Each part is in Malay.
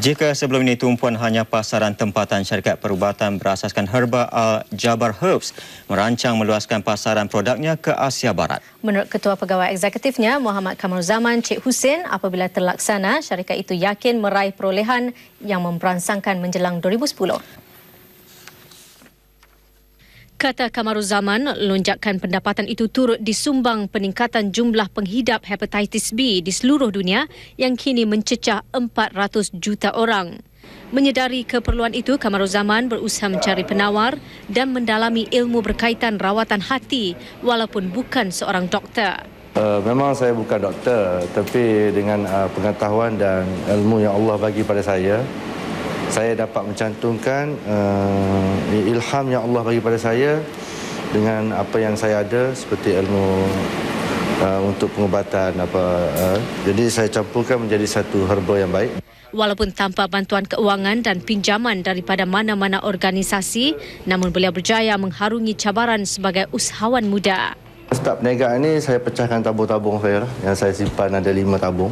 Jika sebelum ini tumpuan hanya pasaran tempatan, syarikat perubatan berasaskan Herba Al-Jabar Herbs merancang meluaskan pasaran produknya ke Asia Barat. Menurut Ketua Pegawai Eksekutifnya Muhammad Kamaruzzaman Cik Hussein, apabila terlaksana, syarikat itu yakin meraih perolehan yang memperangsangkan menjelang 2010. Kata Kamaruzzaman, lonjakan pendapatan itu turut disumbang peningkatan jumlah penghidap hepatitis B di seluruh dunia yang kini mencecah 400 juta orang. Menyedari keperluan itu, Kamaruzzaman berusaha mencari penawar dan mendalami ilmu berkaitan rawatan hati walaupun bukan seorang doktor. Memang saya bukan doktor, tapi dengan pengetahuan dan ilmu yang Allah bagi pada saya dapat mencantumkan ilham yang Allah bagi pada saya dengan apa yang saya ada seperti ilmu untuk pengubatan jadi saya campurkan menjadi satu herba yang baik. Walaupun tanpa bantuan keuangan dan pinjaman daripada mana-mana organisasi, namun beliau berjaya mengharungi cabaran sebagai usahawan muda. Start perniagaan ini saya pecahkan tabung-tabung saya yang saya simpan ada 5 tabung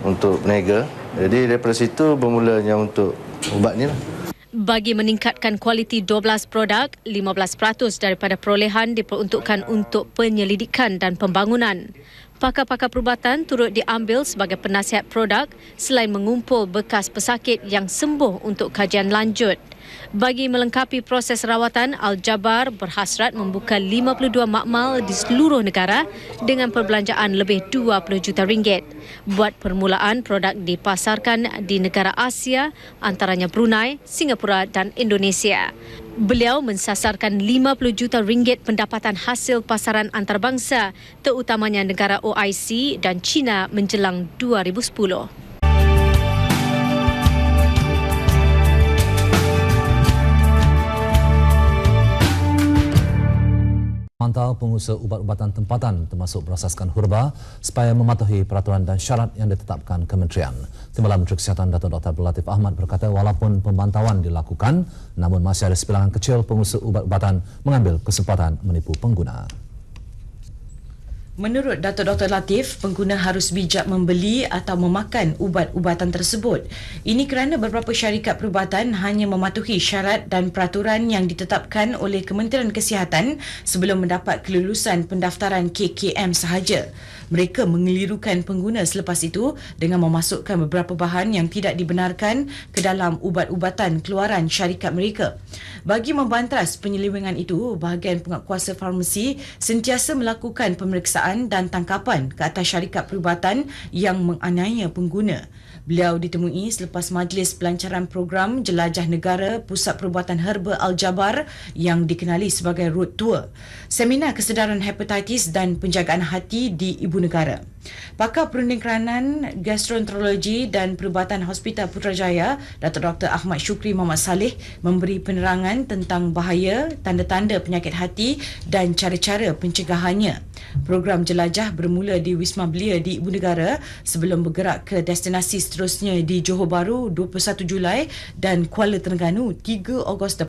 untuk berniaga. Jadi daripada situ bermulanya untuk ubat ni lah. Bagi meningkatkan kualiti 12 produk, 15% daripada perolehan diperuntukkan untuk penyelidikan dan pembangunan. Pakar-pakar perubatan turut diambil sebagai penasihat produk selain mengumpul bekas pesakit yang sembuh untuk kajian lanjut. Bagi melengkapi proses rawatan, Al-Jabar berhasrat membuka 52 makmal di seluruh negara dengan perbelanjaan lebih 20 juta ringgit. Buat permulaan, produk dipasarkan di negara Asia, antaranya Brunei, Singapura dan Indonesia. Beliau mensasarkan 50 juta ringgit pendapatan hasil pasaran antarabangsa, terutamanya negara OIC dan China menjelang 2010. Mantau pengusaha ubat-ubatan tempatan termasuk berasaskan Herba supaya mematuhi peraturan dan syarat yang ditetapkan Kementerian. Timbalan Menteri Kesihatan Datuk Dr. Abdul Latif Ahmad berkata walaupun pemantauan dilakukan, namun masih ada sebilangan kecil pengusaha ubat-ubatan mengambil kesempatan menipu pengguna. Menurut Datuk Dr. Latif, pengguna harus bijak membeli atau memakan ubat-ubatan tersebut. Ini kerana beberapa syarikat perubatan hanya mematuhi syarat dan peraturan yang ditetapkan oleh Kementerian Kesihatan sebelum mendapat kelulusan pendaftaran KKM sahaja. Mereka mengelirukan pengguna selepas itu dengan memasukkan beberapa bahan yang tidak dibenarkan ke dalam ubat-ubatan keluaran syarikat mereka. Bagi membantras penyelewengan itu, bahagian penguatkuasa farmasi sentiasa melakukan pemeriksaan dan tangkapan ke atas syarikat perubatan yang menganiaya pengguna. Beliau ditemui selepas majlis pelancaran program Jelajah Negara Pusat Perubatan Herba Al-Jabar yang dikenali sebagai Road Tour, seminar kesedaran hepatitis dan penjagaan hati di Ibu Negara. Pakar Perunding-Keranan Gastroenterologi dan Perubatan Hospital Putrajaya, Datuk Dr. Ahmad Syukri Muhammad Saleh memberi penerangan tentang bahaya, tanda-tanda penyakit hati dan cara-cara pencegahannya. Program jelajah bermula di Wisma Belia di Ibu Negara sebelum bergerak ke destinasi seterusnya di Johor Bahru 21 Julai dan Kuala Terengganu 3 Ogos depan.